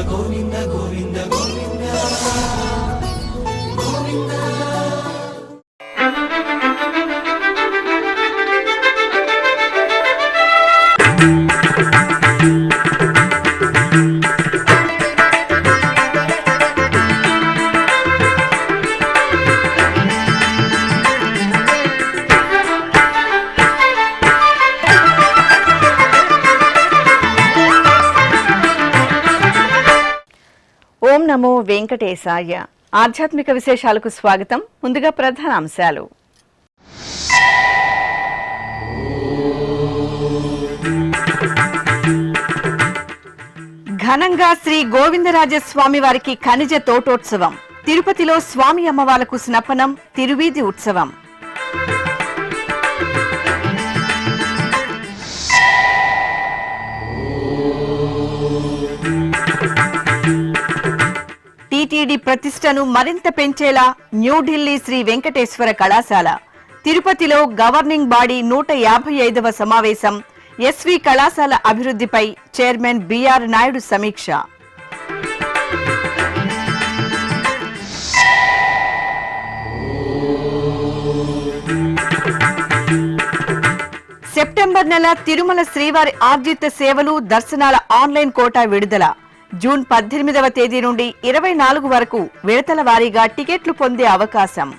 గోవింద గోవింద గోవింద గోవింద. ఓం నమో వెంకటేశాయ. ఆధ్యాత్మిక విశేషాలకు స్వాగతం. ముందుగా ప్రధాన అంశాలు. ఘనంగా శ్రీ గోవిందరాజస్వామి వారికి ఖనిజ తోటోత్సవం. తిరుపతిలో స్వామి అమ్మవార్లకు స్నపనం, తిరువీధి ఉత్సవం. టీటీడీ ప్రతిష్టను మరింత పెంచేలా న్యూఢిల్లీ శ్రీ వెంకటేశ్వర కళాశాల. తిరుపతిలో గవర్నింగ్ బాడీ 155వ సమావేశం. ఎస్వి కళాశాల అభివృద్ధిపై చైర్మన్ బిఆర్ నాయుడు సమీక్ష. సెప్టెంబర్ నెల తిరుమల శ్రీవారి ఆర్జిత సేవలు, దర్శనాల ఆన్లైన్ కోటా విడుదల. జూన్ 18వ తేదీ నుండి 24 వరకు విడతల వారీగా టికెట్లు పొందే అవకాశం.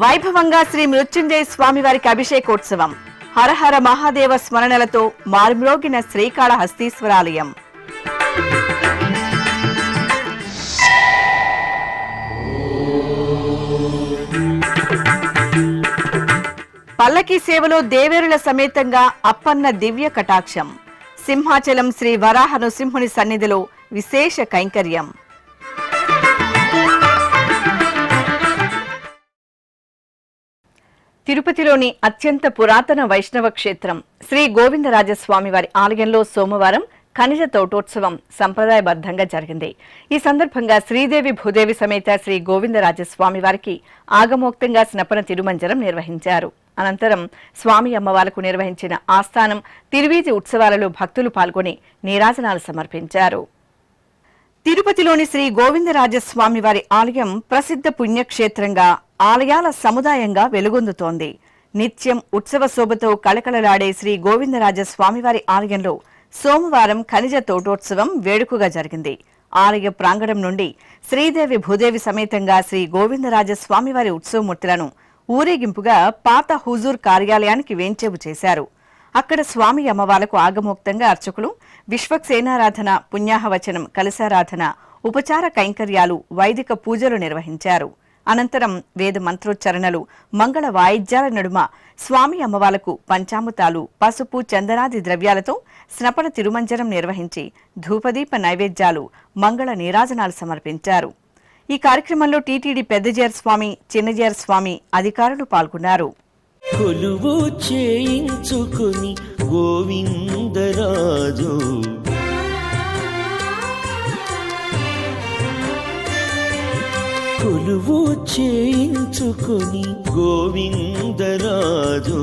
వైభవంగా శ్రీ మృత్యుంజయ స్వామివారికి అభిషేకోత్సవం. హరహర మహాదేవ స్మరణలతో మారుమ్రోగిన శ్రీకాళహస్తీశ్వరాలయం. పల్లకీ సేవలో దేవేరుల సమేతంగా అప్పన్న దివ్య కటాక్షం. సింహాచలం శ్రీ వరాహ నృసింహుని సన్నిధిలో విశేష కైంకర్యం. తిరుపతిలోని అత్యంత పురాతన వైష్ణవ క్షేత్రం శ్రీ గోవిందరాజస్వామి వారి ఆలయంలో సోమవారం ఖనిజ తోటోత్సవం సంప్రదాయబద్ధంగా జరిగింది. ఈ సందర్భంగా శ్రీదేవి భూదేవి సమేత శ్రీ గోవిందరాజస్వామి వారికి ఆగమోక్తంగా స్నపన తిరుమంజనం నిర్వహించారు. అనంతరం స్వామి అమ్మవార్లకు నిర్వహించిన ఆస్థానం, తిరువీధి ఉత్సవాలలో భక్తులు పాల్గొని నీరాజనాలు సమర్పించారు. తిరుపతిలోని శ్రీ గోవిందరాజస్వామి వారి ఆలయం ప్రసిద్ధ పుణ్యక్షేత్రంగా, ఆలయాల సముదాయంగా వెలుగొందుతోంది. నిత్యం ఉత్సవ శోభతో కళకళలాడే శ్రీ గోవిందరాజస్వామివారి ఆలయంలో సోమవారం ఖనిజ తోటోత్సవం వేడుకగా జరిగింది. ఆలయ ప్రాంగణం నుండి శ్రీదేవి భూదేవి సమేతంగా శ్రీ గోవిందరాజస్వామివారి ఉత్సవమూర్తులను ఊరేగింపుగా పాత హుజూర్ కార్యాలయానికి వేంచేపు చేశారు. అక్కడ స్వామి అమ్మవార్లకు ఆగమోక్తంగా అర్చకులు విశ్వక్సేనారాధన, పుణ్యాహవచనం, కలశారాధన, ఉపచార కైంకర్యాలు, వైదిక పూజలు నిర్వహించారు. అనంతరం వేద మంత్రోచ్చరణలు, మంగళ వాయిద్యాల నడుమ స్వామి అమ్మవార్లకు పంచామృతాలు, పసుపు, చందనాది ద్రవ్యాలతో స్నపన తిరుమంజనం నిర్వహించి ధూపదీప నైవేద్యాలు, మంగళ నీరాజనాలు సమర్పించారు. ఈ కార్యక్రమంలో టీటీడీ పెద్దజేర్ స్వామి, చిన్నజేర్ స్వామి అధికారులు పాల్గొన్నారు. కొలువు చేయించుకుని గోవిందరాజు కొలువు చేయించుకుని గోవిందరాజు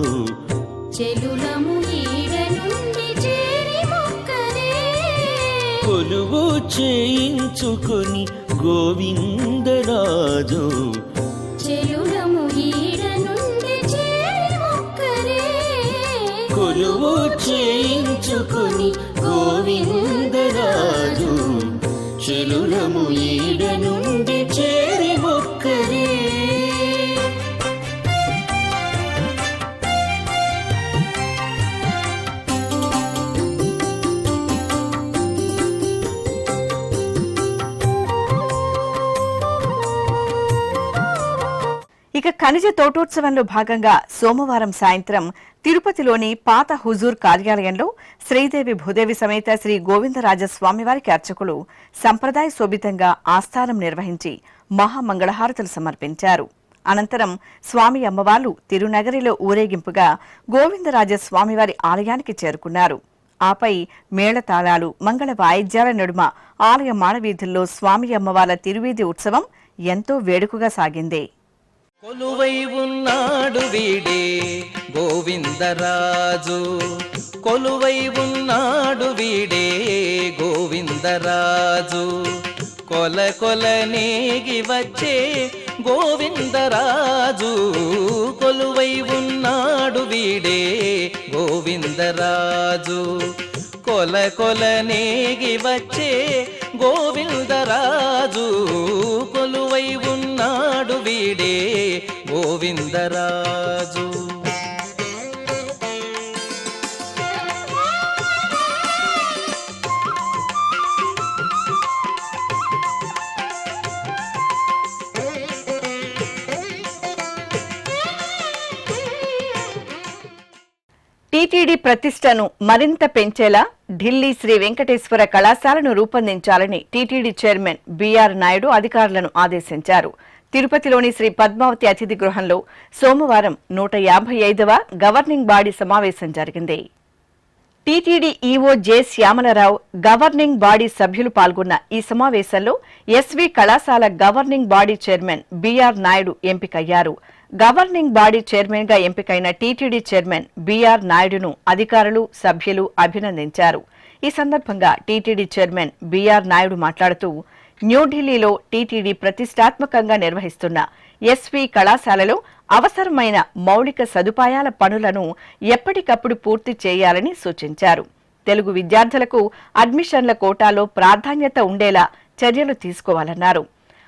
చెలులము ఈడ నుండి చేరి మొక్కరే కొలువు చేయించుకుని గోవిందరాజు చెలులము ఈడ నుండి చేరి మొక్కరే కొలువు చేయించుకుని గోవిందరాజు చెలులము ఈడ నుండి చేరి మొక్కరే. ఇక ఖనిజ తోటోత్సవంలో భాగంగా సోమవారం సాయంత్రం తిరుపతిలోని పాత హుజూర్ కార్యాలయంలో శ్రీదేవి భూదేవి సమేత శ్రీ గోవిందరాజస్వామివారికి అర్చకులు సంప్రదాయ శోభితంగా ఆస్థానం నిర్వహించి మహామంగళహారతులు సమర్పించారు. అనంతరం స్వామి అమ్మవార్లు తిరునగరిలో ఊరేగింపుగా గోవిందరాజస్వామివారి ఆలయానికి చేరుకున్నారు. ఆపై మేళతాళాలు, మంగళ వాయిద్యాల నడుమ ఆలయ మాడవీధుల్లో స్వామి అమ్మవార్ల తిరువీధి ఉత్సవం ఎంతో వేడుకగా సాగింది. కొలువై ఉన్నాడు వీడే గోవిందరాజు, కొలువై ఉన్నాడు వీడే గోవిందరాజు, కొల కొల నేగి వచ్చే గోవిందరాజు, కొలువై ఉన్నాడు వీడే గోవిందరాజు, కొల కొల నేగి వచ్చే గోవిందరాజు, కొలువై ఉన్నాడు వీడే గోవిందరాజు. టీటీడీ ప్రతిష్టను మరింత పెంచేలా ఢిల్లీ శ్రీ వెంకటేశ్వర కళాశాలను రూపొందించాలని టీటీడీ చైర్మన్ బీఆర్ నాయుడు అధికారులను ఆదేశించారు. తిరుపతిలోని శ్రీ పద్మావతి అతిథి గృహంలో సోమవారం 155వ గవర్నింగ్ బాడీ సమావేశం జరిగింది. TTD EO J Syamala Rao, governing body సభ్యులు పాల్గొన్న ఈ సమావేశంలో ఎస్వి కళాశాల governing body chairman BR Naidu ఎంపికయ్యారు. గవర్నింగ్ బాడీ చైర్మన్ గా ఎంపికైన టీటీడీ చైర్మన్ బీఆర్ నాయుడును అధికారులు, సభ్యులు అభినందించారు. ఈ సందర్భంగా టీటీడీ చైర్మన్ బీఆర్ నాయుడు మాట్లాడుతూ, న్యూఢిల్లీలో టీటీడీ ప్రతిష్టాత్మకంగా నిర్వహిస్తున్న ఎస్వి కళాశాలలో అవసరమైన మౌలిక సదుపాయాల పనులను ఎప్పటికప్పుడు పూర్తి చేయాలని సూచించారు. తెలుగు విద్యార్థులకు అడ్మిషన్ల కోటాలో ప్రాధాన్యత ఉండేలా చర్యలు తీసుకోవాలన్నారు.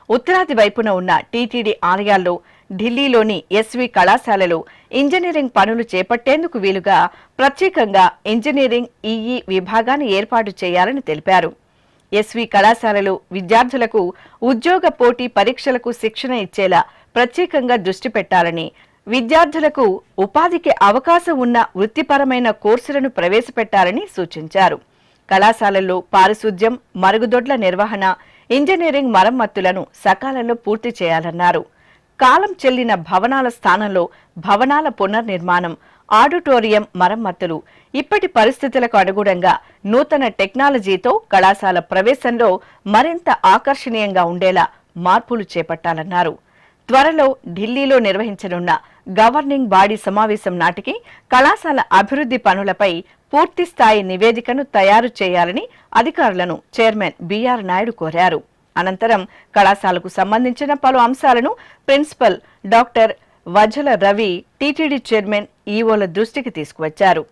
ఉత్తరాది వైపున ఉన్న టీటీడీ ఆలయాల్లో ఢిల్లీలోని ఎస్వి కళాశాలలో ఇంజనీరింగ్ పనులు చేపట్టేందుకు వీలుగా ప్రత్యేకంగా ఇంజనీరింగ్ ఈఈ విభాగాన్ని ఏర్పాటు చేయాలని తెలిపారు. ఎస్వి కళాశాలలో విద్యార్థులకు ఉద్యోగ పోటీ పరీక్షలకు శిక్షణ ఇచ్చేలా ప్రత్యేకంగా దృష్టి పెట్టాలని, విద్యార్థులకు ఉపాధికి అవకాశం ఉన్న వృత్తిపరమైన కోర్సులను ప్రవేశపెట్టాలని సూచించారు. కళాశాలల్లో పారిశుద్ధ్యం, మరుగుదొడ్ల నిర్వహణ, ఇంజనీరింగ్ మరమ్మతులను సకాలంలో పూర్తి చేయాలన్నారు. కాలం చెల్లిన భవనాల స్థానంలో భవనాల పునర్నిర్మాణం, ఆడిటోరియం మరమ్మతులు, ఇప్పటి పరిస్థితులకు అనుగుణంగా నూతన టెక్నాలజీతో కళాశాల ప్రవేశంలో మరింత ఆకర్షణీయంగా ఉండేలా మార్పులు చేపట్టాలన్నారు. త్వరలో ఢిల్లీలో నిర్వహించనున్న గవర్నింగ్ బాడీ సమావేశం నాటికి కళాశాల అభివృద్ధి పనులపై పూర్తిస్థాయి నివేదికను తయారు చేయాలని అధికారులను చైర్మన్ బీఆర్ నాయుడు కోరారు. అనంతరం కళాశాలకు సంబంధించిన పలు అంశాలను principal doctor Vajala Ravi TTD chairman ఈవోల దృష్టికి తీసుకువచ్చారు.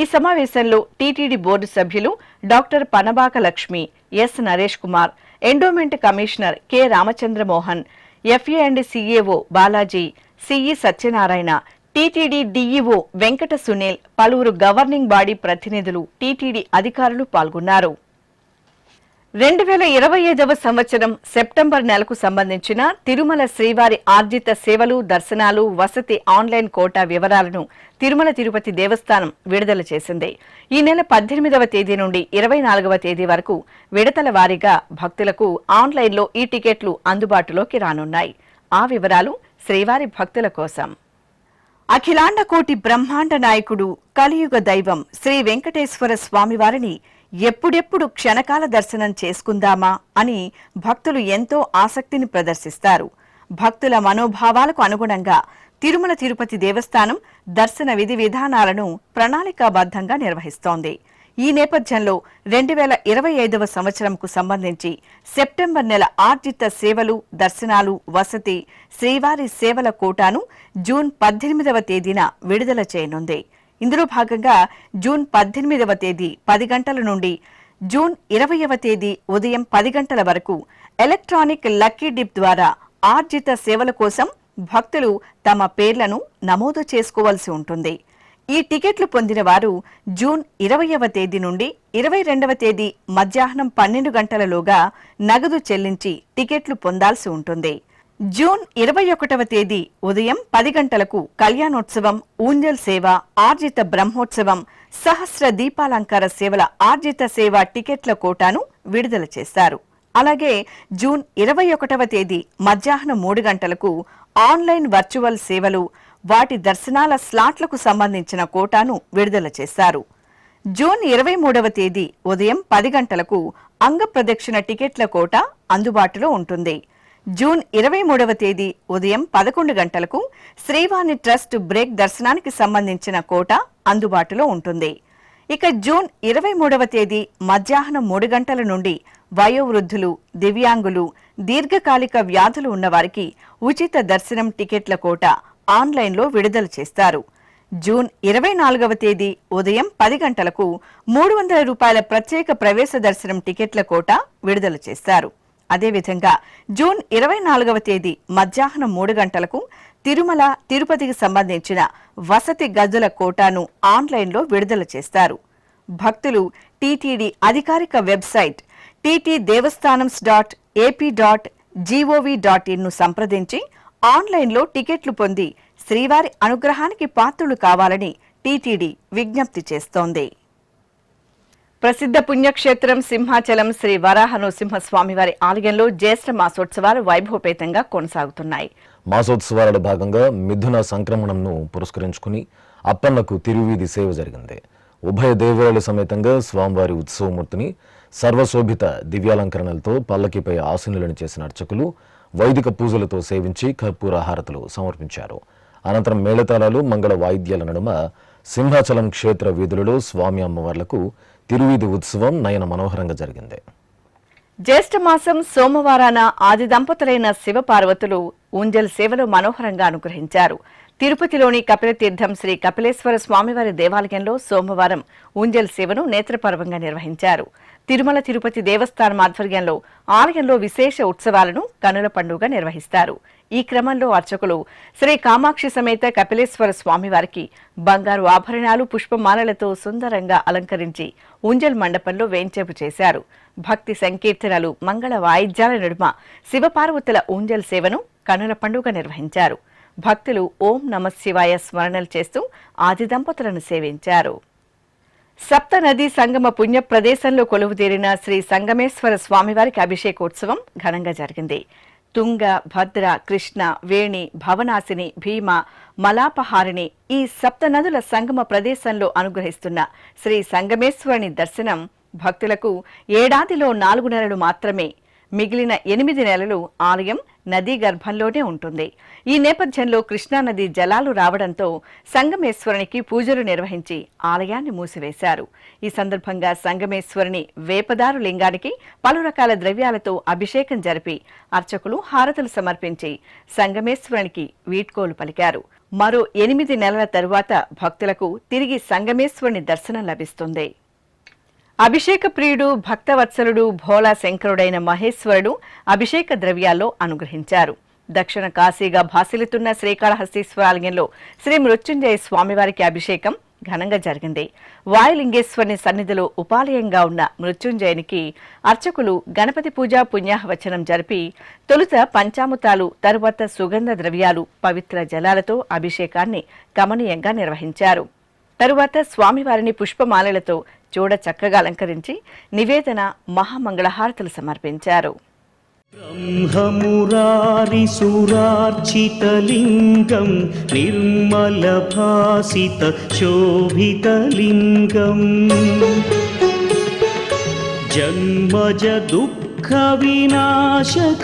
ఈ సమావేశంలో టీటీడీ బోర్డు సభ్యులు doctor Panabaka Lakshmi, S Naresh Kumar, endowment commissioner K Ramachandra Mohan, FA and CAO Balaji, CE Satyanarayana, TTD DEO Venkata Sunil, పలువురు గవర్నింగ్ బాడీ ప్రతినిధులు, టీటీడీ అధికారులు పాల్గొన్నారు. 2025వ సంవత్సరం సెప్టెంబర్ నెలకు సంబంధించిన తిరుమల శ్రీవారి ఆర్జిత సేవలు, దర్శనాలు, వసతి ఆన్లైన్ కోటా వివరాలను తిరుమల తిరుపతి దేవస్థానం విడుదల చేసింది. ఈ నెల 18వ తేదీ నుండి 24వ తేదీ వరకు విడతల వారీగా భక్తులకు ఆన్లైన్లో ఈ టికెట్లు అందుబాటులోకి రానున్నాయి. ఆ వివరాలు శ్రీవారి భక్తుల కోసం. అఖిలాండ కోటి బ్రహ్మాండ నాయకుడు, కలియుగ దైవం శ్రీ వెంకటేశ్వర స్వామివారిని ఎప్పుడెప్పుడు క్షణకాల దర్శనం చేసుకుందామా అని భక్తులు ఎంతో ఆసక్తిని ప్రదర్శిస్తారు. భక్తుల మనోభావాలకు అనుగుణంగా తిరుమల తిరుపతి దేవస్థానం దర్శన విధి విధానాలను ప్రణాళికాబద్ధంగా నిర్వహిస్తోంది. ఈ నేపథ్యంలో 2025వ సంవత్సరంకు సంబంధించి సెప్టెంబర్ నెల ఆర్జిత సేవలు, దర్శనాలు, వసతి, శ్రీవారి సేవల కోటాను జూన్ 18వ తేదీన విడుదల చేయనుంది. ఇందులో భాగంగా జూన్ 18వ తేదీ 10 గంటల నుండి జూన్ 20వ తేదీ ఉదయం 10 గంటల వరకు ఎలక్ట్రానిక్ లక్కీ డిప్ ద్వారా ఆర్జిత సేవల కోసం భక్తులు తమ పేర్లను నమోదు చేసుకోవాల్సి ఉంటుంది. ఈ టికెట్లు పొందిన వారు జూన్ 20వ తేదీ నుండి 22వ తేదీ మధ్యాహ్నం 12 గంటలలోగా నగదు చెల్లించి టికెట్లు పొందాల్సి ఉంటుంది. జూన్ 21వ తేదీ ఉదయం 10 గంటలకు కళ్యాణోత్సవం, ఊంజల్ సేవ, ఆర్జిత బ్రహ్మోత్సవం, సహస్ర దీపాలంకార సేవల ఆర్జిత సేవ టికెట్ల కోటాను విడుదల చేశారు. అలాగే జూన్ 21వ తేదీ మధ్యాహ్నం 3 గంటలకు ఆన్లైన్ వర్చువల్ సేవలు, వాటి దర్శనాల స్లాట్లకు సంబంధించిన కోటాను విడుదల చేశారు. జూన్ 23వ తేదీ ఉదయం 10 గంటలకు అంగ ప్రదక్షిణ టికెట్ల కోట అందుబాటులో ఉంటుంది. జూన్ 23వ తేదీ ఉదయం 11 గంటలకు శ్రీవాణి ట్రస్ట్ బ్రేక్ దర్శనానికి సంబంధించిన కోటా అందుబాటులో ఉంటుంది. ఇక జూన్ 23వ తేదీ మధ్యాహ్నం 3 గంటల నుండి వయోవృద్ధులు, దివ్యాంగులు, దీర్ఘకాలిక వ్యాధులు ఉన్నవారికి ఉచిత దర్శనం టికెట్ల కోటా ఆన్లైన్లో విడుదల చేస్తారు. జూన్ 24వ తేదీ ఉదయం 10 గంటలకు 300 రూపాయల ప్రత్యేక ప్రవేశ దర్శనం టికెట్ల కోటా విడుదల చేస్తారు. అదేవిధంగా జూన్ 24వ తేదీ మధ్యాహ్నం 3 గంటలకు తిరుమల, తిరుపతికి సంబంధించిన వసతి గదుల కోటాను ఆన్లైన్లో విడుదల చేస్తారు. భక్తులు టీటీడీ అధికారిక వెబ్సైట్ ttdevastanams.ap.gov.in ను సంప్రదించి ఆన్లైన్లో టికెట్లు పొంది శ్రీవారి అనుగ్రహానికి పాత్రులు కావాలని టీటీడీ విజ్ఞప్తి చేస్తోంది. ప్రసిద్ధ పుణ్యక్షేత్రం సింహాచలం శ్రీ వరాహ నృసింహస్వామివారి ఆలయంలో జ్యేష్ఠ మాసోత్సవాలు వైభవపేతంగా కొనసాగుతున్నాయి. మాసోత్సవాలలో భాగంగా మిథున సంక్రమణంను పురస్కరించుకుని అప్పన్నకు తిరువీధి సేవ జరిగింది. ఉభయ దేవాలయాల సమేతంగా స్వామివారి ఉత్సవమూర్తిని సర్వశోభిత దివ్యాలంకరణలతో పల్లకిపై ఆసీనులను చేసిన అర్చకులు వైదిక పూజలతో సేవించి కర్పూర హారతులు సమర్పించారు. అనంతరం మేళతాళాలు, మంగళ వాయిద్యాల నడుమ సింహాచలం క్షేత్ర వీధులలో స్వామి అమ్మవార్లకు తిరువీధి ఉత్సవం నయన మనోహరంగా జరిగింది. జ్యేష్ఠ మాసం సోమవారాన ఆది దంపతులైన శివపార్వతులు ఊంజల్ సేవలో మనోహరంగా అనుగ్రహించారు. తిరుపతిలోని కపిలతీర్థం శ్రీ కపిలేశ్వర స్వామివారి దేవాలయంలో సోమవారం ఊంజల్ సేవను నేత్రపర్వంగా నిర్వహించారు. తిరుమల తిరుపతి దేవస్థానం ఆధ్వర్యంలో ఆలయంలో విశేష ఉత్సవాలను కనుల పండుగ నిర్వహిస్తారు. ఈ క్రమంలో అర్చకులు శ్రీ కామాక్షి సమేత కపిలేశ్వర స్వామివారికి బంగారు ఆభరణాలు, పుష్పమాలలతో సుందరంగా అలంకరించి ఊంజల్ మండపంలో వేంచేపు చేశారు. భక్తి సంకీర్తనలు, మంగళ వాయిద్యాల నడుమ శివపార్వతుల ఊంజల్ సేవను కనుల పండుగ నిర్వహించారు. భక్తులు ఓం నమః శివాయ స్మరణలు చేస్తూ ఆది దంపతులను సేవించారు. సప్త నదీ సంగమ పుణ్య ప్రదేశంలో కొలువుదీరిన శ్రీ సంగమేశ్వర స్వామివారికి అభిషేకోత్సవం ఘనంగా జరిగింది. తుంగ, భద్ర, కృష్ణ, వేణి, భవనాశిని, భీమ, మలాపహారిణి ఈ సప్త నదుల సంగమ ప్రదేశంలో అనుగ్రహిస్తున్న శ్రీ సంగమేశ్వరుని దర్శనం భక్తులకు ఏడాదిలో 4 నెలలు మాత్రమే, మిగిలిన 8 నెలలు ఆలయం నదీ గర్భంలోనే ఉంటుంది. ఈ నేపథ్యంలో కృష్ణానది జలాలు రావడంతో సంగమేశ్వరునికి పూజలు నిర్వహించి ఆలయాన్ని మూసివేశారు. ఈ సందర్భంగా సంగమేశ్వరుని వేపదారు లింగానికి పలు రకాల ద్రవ్యాలతో అభిషేకం జరిపి అర్చకులు హారతులు సమర్పించి సంగమేశ్వరునికి వీడ్కోలు పలికారు. మరో 8 నెలల తరువాత భక్తులకు తిరిగి సంగమేశ్వరుని దర్శనం లభిస్తుంది. అభిషేక ప్రియుడు, భక్తవత్సలుడు, భోలా శంకరుడైన మహేశ్వరుడు అభిషేక ద్రవ్యాల్లో అనుగ్రహించారు. దక్షిణ కాశీగా భాసిల్లుతున్న శ్రీకాళహస్తీశ్వర ఆలయంలో శ్రీ మృత్యుంజయ స్వామివారికి అభిషేకం ఘనంగా జరిగింది. వాయులింగేశ్వరుని సన్నిధిలో ఉపాలయంగా ఉన్న మృత్యుంజయునికి అర్చకులు గణపతి పూజ, పుణ్యాహవచనం జరిపి తొలుత పంచామృతాలు, తరువాత సుగంధ ద్రవ్యాలు, పవిత్ర జలాలతో అభిషేకాన్ని కమనీయంగా నిర్వహించారు. తరువాత స్వామివారిని పుష్పమాలలతో చూడ చక్కగా అలంకరించి నివేదన, మహామంగళహారతులు సమర్పించారు. బ్రహ్మమురారిసురార్చితలింగం నిర్మలభాసిత శోభితలింగం జన్మజ దుఃఖ వినాశకలింగం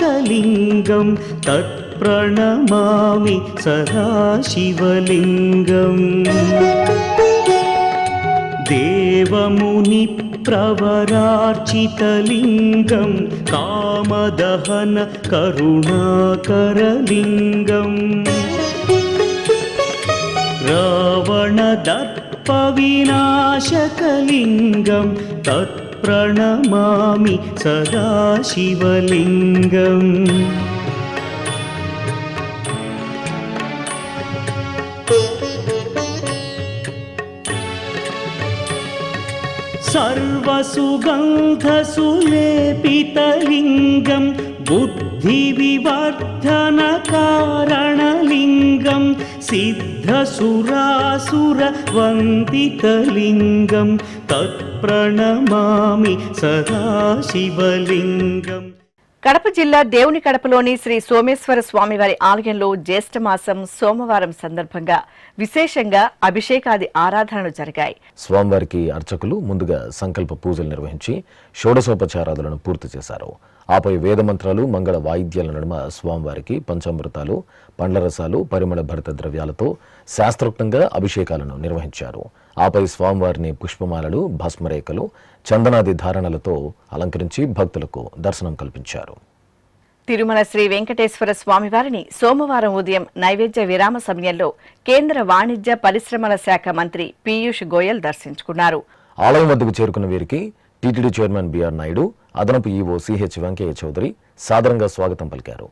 తత్ప్రణమామి సదాశివలింగం దేవముని ప్రవరార్చితలింగం కామదహన కరుణాకరలింగం రావణదర్ప వినాశకలింగం తత్ప్రణమామి సదాశివలింగం సర్వసుగంధసులేపితలింగం బుద్ధివివర్ధనకారణలింగం సిద్ధసురాసురవందితలింగం తత్ప్రణమామి సదాశివలింగం. కడప జిల్లా దేవుని కడపలోని శ్రీ సోమేశ్వర స్వామివారి ఆలయంలో జ్యేష్ఠ మాసం సోమవారం సందర్భంగా విశేషంగా అభిషేకాది ఆరాధనలు జరిగాయి. స్వామివారికి అర్చకులు ముందుగా సంకల్ప పూజలు నిర్వహించి షోడశోపచారాదులను పూర్తి చేశారు. ఆపై వేదమంత్రాలు మంగళ వాయిద్యాల నడుమ స్వామివారికి పంచామృతాలు పండ్ల రసాలు పరిమళ భరిత ద్రవ్యాలతో శాస్త్రోక్తంగా అభిషేకాలను నిర్వహించారు. ఆపై స్వామివారిని పుష్పమాలలు భస్మరేఖలు చందనాది ధారణలతో అలంకరించి భక్తులకు దర్శనం కల్పించారు. తిరుమల శ్రీ వెంకటేశ్వర స్వామివారిని సోమవారం ఉదయం నైవేద్య విరామ సమయంలో కేంద్ర వాణిజ్య పరిశ్రమల శాఖ మంత్రి పీయూష్ గోయల్ దర్శించుకున్నారు. ఆలయం వద్దకు చేరుకున్న వీరికి టీటీడీ చైర్మన్ బిఆర్ నాయుడు, అదనపు ఈవో సిహెచ్ వెంకయ్య చౌదరి సాదరంగా స్వాగతం పలికారు.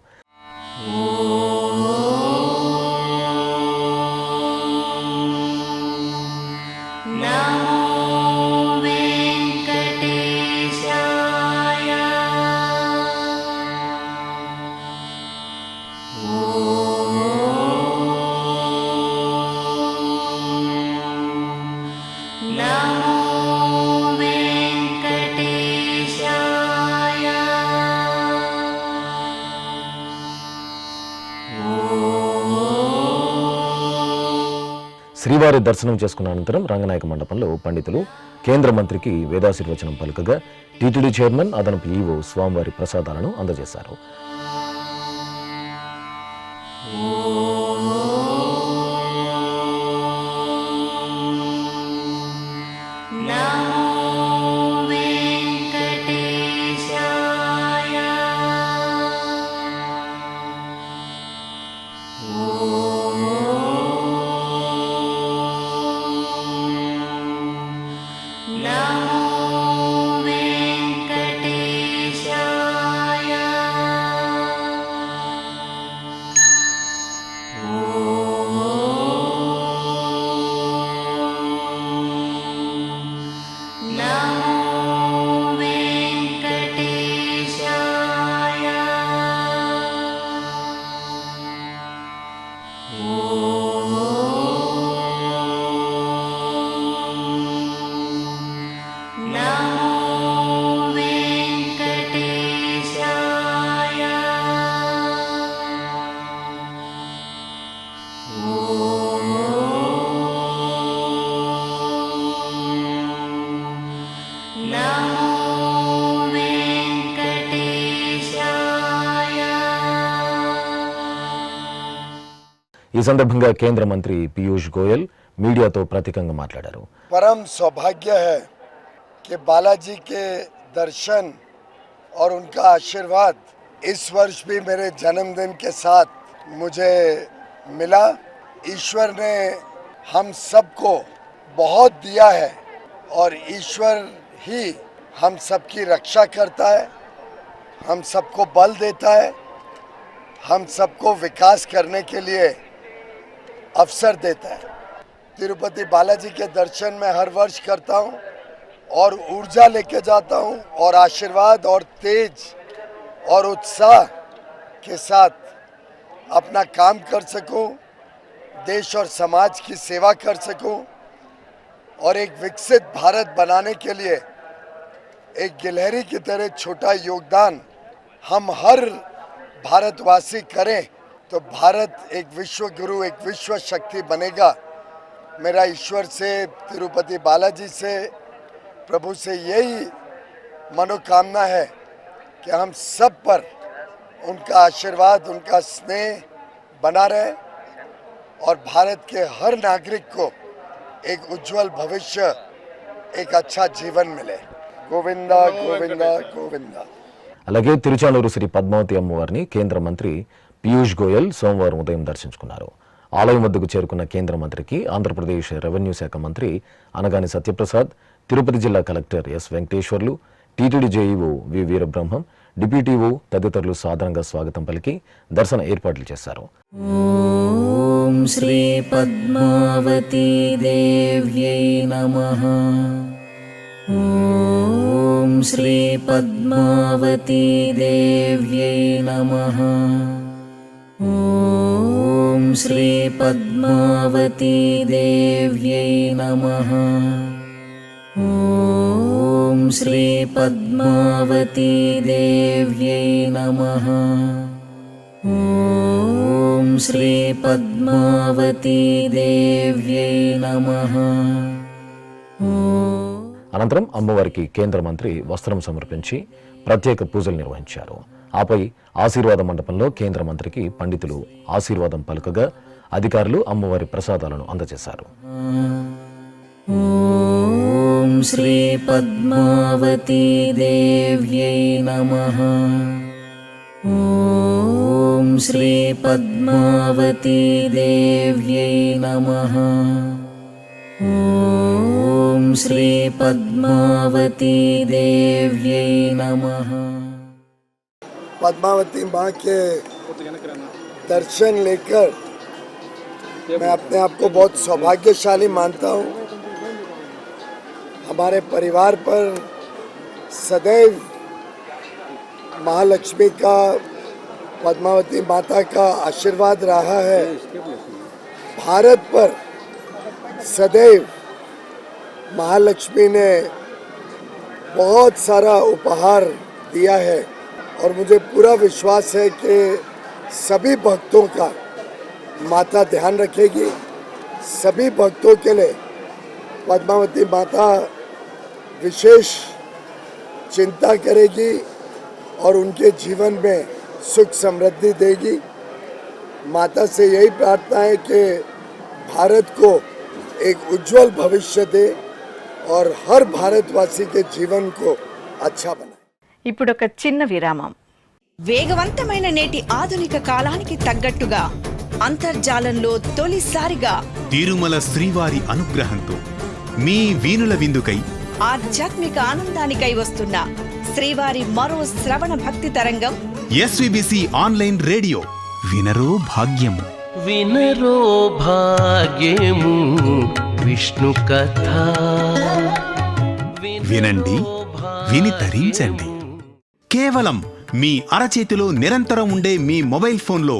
శ్రీవారి దర్శనం చేసుకున్న అనంతరం రంగనాయక మండపంలో పండితులు కేంద్ర మంత్రికి వేదాశీర్వచనం పలుకగా టీటీడీ చైర్మన్ అదనపు ఈవో స్వామివారి ప్రసాదాలను అందజేశారు. ఈ సందర్భంగా కేంద్ర మంత్రి పీయూష్ గోయల్ మీడియాతో ప్రత్యేకంగా మాట్లాడారు. परम सौभाग्य है कि बालाजी के दर्शन और उनका आशीर्वाद इस वर्ष भी मेरे जन्मदिन के साथ मुझे मिला. ईश्वर ने हम सबको बहुत दिया है और ईश्वर ही हम सबकी रक्षा करता है, हम सबको बल देता है, हम सबको विकास करने के लिए अवसर देता है. तिरुपति बालाजी के दर्शन मैं हर वर्ष करता हूँ और ऊर्जा लेके जाता हूँ और आशीर्वाद और तेज और उत्साह के साथ अपना काम कर सकूँ, देश और समाज की सेवा कर सकूँ और एक विकसित भारत बनाने के लिए एक गिलहरी की तरह छोटा योगदान हम हर भारतवासी करें तो भारत एक विश्व गुरु, एक विश्व शक्ति बनेगा. मेरा ईश्वर से, तिरुपति बालाजी से, प्रभु से यही मनोकामना है कि हम सब पर उनका आशीर्वाद, उनका स्नेह बना रहे और भारत के हर नागरिक को एक उज्जवल भविष्य, एक अच्छा जीवन मिले. गोविंदा गोविंदा गोविंदा. అలాగే తిరుచానూరు శ్రీ పద్మావతి అమ్మవారిని కేంద్ర మంత్రి పీయూష్ గోయల్ సోమవారం ఉదయం దర్శించుకున్నారు. ఆలయం వద్దకు చేరుకున్న కేంద్ర మంత్రికి ఆంధ్రప్రదేశ్ రెవెన్యూ శాఖ మంత్రి అనగాని సత్యప్రసాద్, తిరుపతి జిల్లా collector S Venkateswarlu, TTD JEO వి వీరబ్రహ్మం, డిప్యూటీఓ తదితరులు సాదరంగా స్వాగతం పలికి దర్శన ఏర్పాట్లు చేశారు. ఓం శ్రీ పద్మావతి దేవ్యై నమః. ఓం శ్రీ పద్మావతి దేవ్యై నమః. ఓం శ్రీ పద్మావతి దేవ్యై నమః. ఓం శ్రీ పద్మావతి దేవ్యై నమః. ఓం శ్రీ పద్మావతి దేవ్యై నమః. అనంతరం అమ్మవారికి కేంద్ర మంత్రి వస్త్రం సమర్పించి ప్రత్యేక పూజలు నిర్వహించారు. ఆపై ఆశీర్వాద మండపంలో కేంద్ర మంత్రికి పండితులు ఆశీర్వాదం పలుకగా అధికారులు అమ్మవారి ప్రసాదాలను అందజేశారు. ఓం శ్రీ పద్మావతీ దేవ్యై నమః. ఓం శ్రీ పద్మావతీ దేవ్యై నమః. ఓం శ్రీ పద్మావతీ దేవ్యై నమః. पद्मावती माँ के दर्शन लेकर मैं अपने आप को बहुत सौभाग्यशाली मानता हूँ. हमारे परिवार पर सदैव महालक्ष्मी का, पद्मावती माता का आशीर्वाद रहा है. भारत पर सदैव महालक्ष्मी ने बहुत सारा उपहार दिया है और मुझे पूरा विश्वास है कि सभी भक्तों का माता ध्यान रखेगी. सभी भक्तों के लिए पद्मावती माता विशेष चिंता करेगी और उनके जीवन में सुख समृद्धि देगी. माता से यही प्रार्थना है कि भारत को एक उज्जवल भविष्य दे और हर भारतवासी के जीवन को अच्छा बनाए. ఇప్పుడొక చిన్న విరామం. వేగవంతమైన నేటి ఆధునిక కాలానికి తగ్గట్టుగా అంతర్జాలంలో తొలిసారిగా తిరుమల శ్రీవారి అనుగ్రహంతో మీ వీణుల విందుకై ఆధ్యాత్మిక ఆనందానికై వస్తున్న శ్రీవారి మరో శ్రవణ భక్తి తరంగం ఎస్విబిసి ఆన్లైన్ రేడియో వినరో భాగ్యము. వినరో భాగ్యము విష్ణు కథ. వినండి, విని తరించండి. కేవలం మీ అరచేతిలో నిరంతరం ఉండే మీ మొబైల్ ఫోన్లో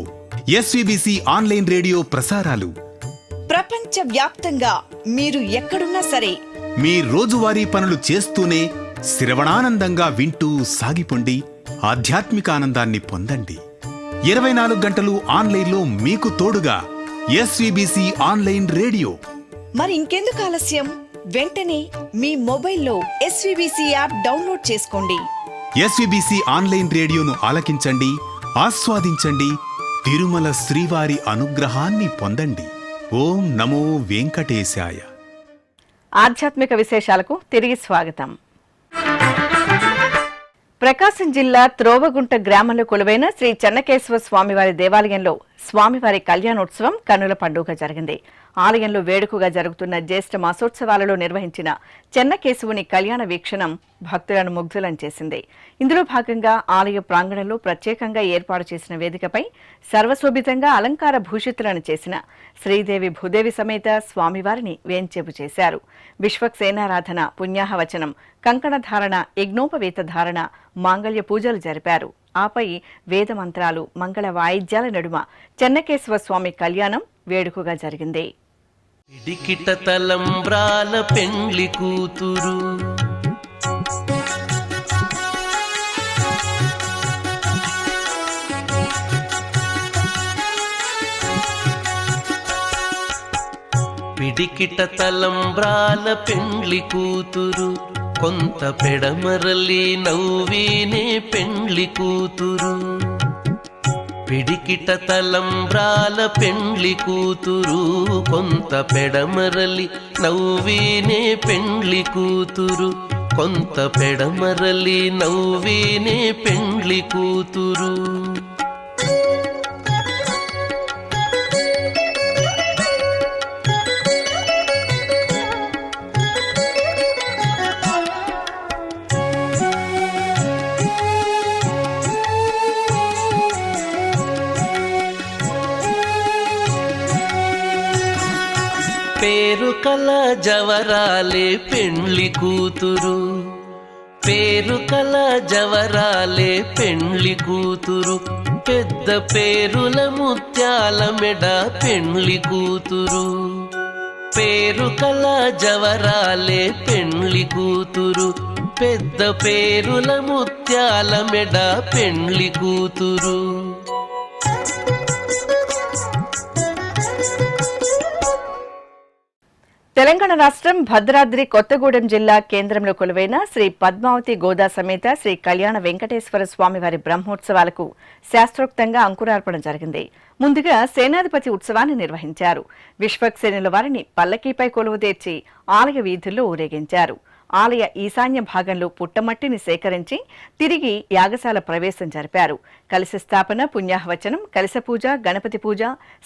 ఎస్విబిసి ఆన్లైన్ రేడియో ప్రసారాలు ప్రపంచ వ్యాప్తంగా మీరు ఎక్కడున్నా సరే మీ రోజువారీ పనులు చేస్తూనే శ్రవణానందంగా వింటూ సాగిపోండి, ఆధ్యాత్మిక ఆనందాన్ని పొందండి. 24 గంటలు ఆన్లైన్లో మీకు తోడుగా ఎస్విబిసి ఆన్లైన్ రేడియో. మరి ఇంకెందుకు ఆలస్యం? వెంటనే మీ మొబైల్లో ఎస్విబిసి యాప్ డౌన్లోడ్ చేసుకోండి. ఎస్విబిసి ఆన్లైన్ రేడియోను ఆలకించండి, ఆస్వాదించండి, తిరుమల శ్రీవారి అనుగ్రహాన్ని పొందండి. ఓం నమో వెంకటేశాయ. ఆధ్యాత్మిక విశేషాలకు తిరిగి స్వాగతం. ప్రకాశం జిల్లా త్రోవగుంట గ్రామంలో కొలువైన శ్రీ చెన్నకేశవ స్వామివారి దేవాలయంలో స్వామివారి కళ్యాణోత్సవం కన్నుల పండుగ జరిగింది. ఆలయంలో వేడుకగా జరుగుతున్న జ్యేష్ఠ మాసోత్సవాలలో నిర్వహించిన చెన్నకేశవుని కళ్యాణ వీక్షణం భక్తులను ముగ్ధులం చేసింది. ఇందులో భాగంగా ఆలయ ప్రాంగణంలో ప్రత్యేకంగా ఏర్పాటు చేసిన వేదికపై సర్వశోభితంగా అలంకార భూషితులను చేసిన శ్రీదేవి భూదేవి సమేత స్వామివారిని వేంచేపు చేశారు. విశ్వక్సేనారాధన, పుణ్యాహవచనం, కంకణధారణ, యజ్ఞోపవేత ధారణ, మాంగళ్య పూజలు జరిపారు. ఆపై వేదమంత్రాలు, మంగళ వాయిద్యాల నడుమ చెన్నకేశవ స్వామి కళ్యాణం వేడుకగా జరిగింది. పిడికిట తలంబ్రాల పెండ్లి కూతురు, పిడికిట తలంబ్రాల పెండ్లి కూతురు, కొంత పెడమరలి నవ్వీనే పెండ్లి కూతురు. పిడికిట తలంబ్రాల పెండ్లి కూతురు, కొంత పెడమరలి నవ్వీనే పెండ్లి కూతురు. కొంత పెడమరలి నవ్వీనే పెండ్లి కూతురు. పేరు కల జవరాలే పెండ్లి కూతురు, పేరు కల జవరాలే పెండ్లి కూతురు. పెద్ద పేరుల ముత్యాల మెడ పెండ్లి కూతురు. పేరు కల జవరాలే పెండ్లి కూతురు, పెద్ద పేరుల ముత్యాల మెడ పెండ్లి కూతురు. తెలంగాణ రాష్ట్రం భద్రాద్రి కొత్తగూడెం జిల్లా కేంద్రంలో కొలువైన శ్రీ పద్మావతి గోదా సమేత శ్రీ కళ్యాణ వెంకటేశ్వర స్వామివారి బ్రహ్మోత్సవాలకు శాస్త్రోక్తంగా అంకురార్పణ జరిగింది. ముందుగా సేనాధిపతి ఉత్సవాన్ని నిర్వహించారు. విశ్వక్సేనుల వారిని పల్లకీపై కొలువు తీర్చి ఆలయ వీధుల్లో ఊరేగించారు. ఆలయ ఈశాన్య భాగంలో పుట్టమట్టిని సేకరించి తిరిగి యాగశాల ప్రవేశం జరిపారు. కలశ స్థాపన, పుణ్యాహవచనం, కలశ పూజ, గణపతి పూజ,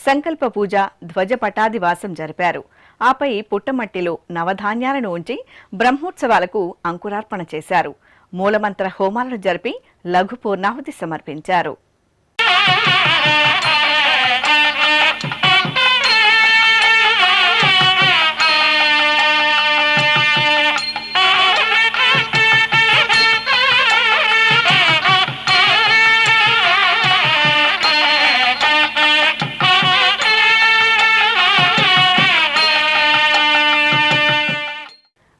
సంకల్ప పూజ, ధ్వజపటాదివాసం జరిపారు. ఆపై పుట్టమట్టిలో నవధాన్యాలను ఉంచి బ్రహ్మోత్సవాలకు అంకురార్పణ చేశారు. మూలమంత్ర హోమాలను జరిపి లఘు పూర్ణాహుతి సమర్పించారు.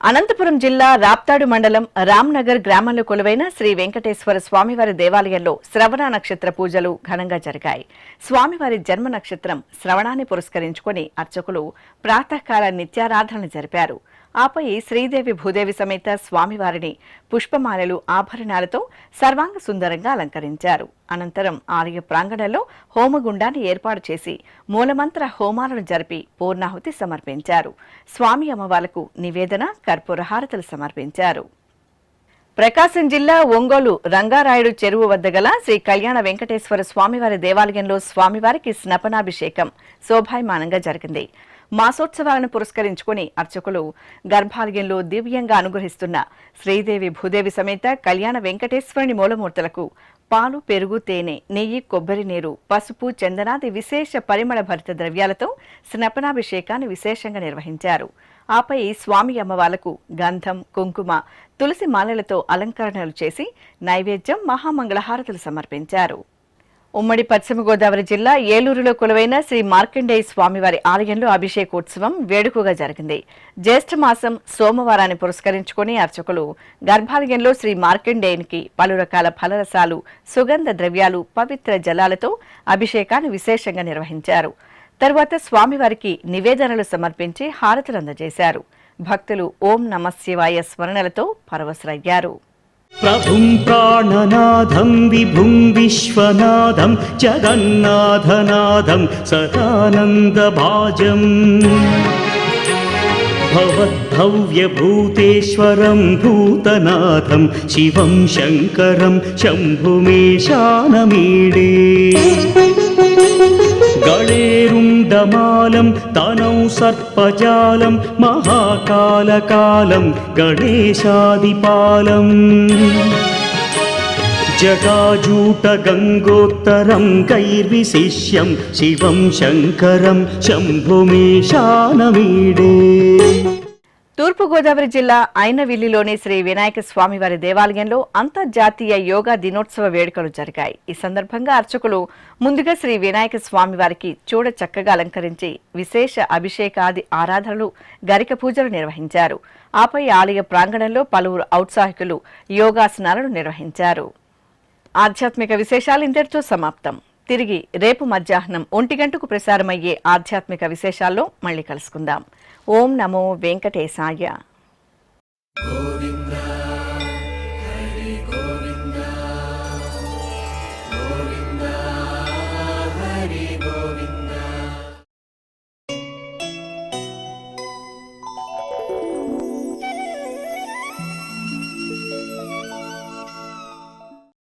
అనంతపురం జిల్లా రాప్తాడు మండలం రామ్నగర్ గ్రామంలో కొలువైన శ్రీ వెంకటేశ్వర స్వామివారి దేవాలయంలో శ్రవణ నక్షత్ర పూజలు ఘనంగా జరిగాయి. స్వామివారి జన్మ నక్షత్రం శ్రవణాన్ని పురస్కరించుకుని అర్చకులు ప్రాతకాల నిత్యారాధనలు జరిపారు. ఆపై శ్రీదేవి భూదేవి సమేత స్వామివారిని పుష్పమాలలు, ఆభరణాలతో సర్వాంగ సుందరంగా అలంకరించారు. అనంతరం ఆలయ ప్రాంగణంలో హోమగుండాన్ని ఏర్పాటు చేసి మూలమంత్ర హోమాలను జరిపి పూర్ణాహుతి సమర్పించారు. స్వామి అమ్మవార్లకు నివేదన, కర్పూర హారతులు సమర్పించారు. ప్రకాశం జిల్లా ఒంగోలు రంగారాయుడు చెరువు వద్ద గల శ్రీ కళ్యాణ వెంకటేశ్వర స్వామివారి దేవాలయంలో స్వామివారికి స్నపనాభిషేకం శోభాయమానంగా జరిగింది. మాసోత్సవాలను పురస్కరించుకుని అర్చకులు గర్భాలయంలో దివ్యంగా అనుగ్రహిస్తున్న శ్రీదేవి భూదేవి సమేత కళ్యాణ వెంకటేశ్వరుని మూలమూర్తులకు పాలు, పెరుగు, తేనె, నెయ్యి, కొబ్బరి నీరు, పసుపు, చందనాది విశేష పరిమళ భరిత ద్రవ్యాలతో స్నపనాభిషేకాన్ని విశేషంగా నిర్వహించారు. ఆపై స్వామి అమ్మవార్లకు గంధం, కుంకుమ, తులసి మాలలతో అలంకరణలు చేసి నైవేద్యం, మహామంగళహారతులు సమర్పించారు. ఉమ్మడి పశ్చిమ గోదావరి జిల్లా ఏలూరులో కొలువైన శ్రీ మార్కండేయ స్వామివారి ఆలయంలో అభిషేకోత్సవం వేడుకగా జరిగింది. జ్యేష్ఠ మాసం సోమవారాన్ని పురస్కరించుకుని అర్చకులు గర్భాలయంలో శ్రీ మార్కండేయునికి పలు రకాల ఫలరసాలు, సుగంధ ద్రవ్యాలు, పవిత్ర జలాలతో అభిషేకాన్ని విశేషంగా నిర్వహించారు. తరువాత స్వామివారికి నివేదనలు సమర్పించి హారతులు అందజేశారు. భక్తులు ఓం నమఃశివాయ స్మరణలతో పరవశులయ్యారు. ప్రభుం ప్రాణనాథం విభుం విశ్వనాథం జగన్నాథనాథం సదానందభాజం భవద్భవ్యభూతేశ్వరం భూతనాథం శివం శంకరం శంభుమేశానమీడే గళేరుండమాలం తనౌ సర్పజాలం మహాకాలకాలం గణేశాదిపాలం జటాజూట గంగోత్తరం గైర్విశిష్యం శివం శంకరం శంభుమేశానమీడే. తూర్పుగోదావరి జిల్లా ఐనవిల్లిలోని శ్రీ వినాయక స్వామివారి దేవాలయంలో అంతర్జాతీయ యోగా దినోత్సవ వేడుకలు జరిగాయి. ఈ సందర్భంగా అర్చకులు ముందుగా శ్రీ వినాయక స్వామివారికి చూడ చక్కగా అలంకరించి విశేష అభిషేకాది ఆరాధనలు, గరిక పూజలు నిర్వహించారు. ఆపై ఆలయ ప్రాంగణంలో పలువురు ఔత్సాహికులు యోగాసనాలను నిర్వహించారు. ఆధ్యాత్మిక విశేషాలు ఇంతటితో సమాప్తం. తిరిగి రేపు మధ్యాహ్నం 1 గంటకు ప్రసారమయ్యే ఆధ్యాత్మిక విశేషాల్లో మళ్ళీ కలుసుకుందాం. ఓం నమో వెంకటేశాయ.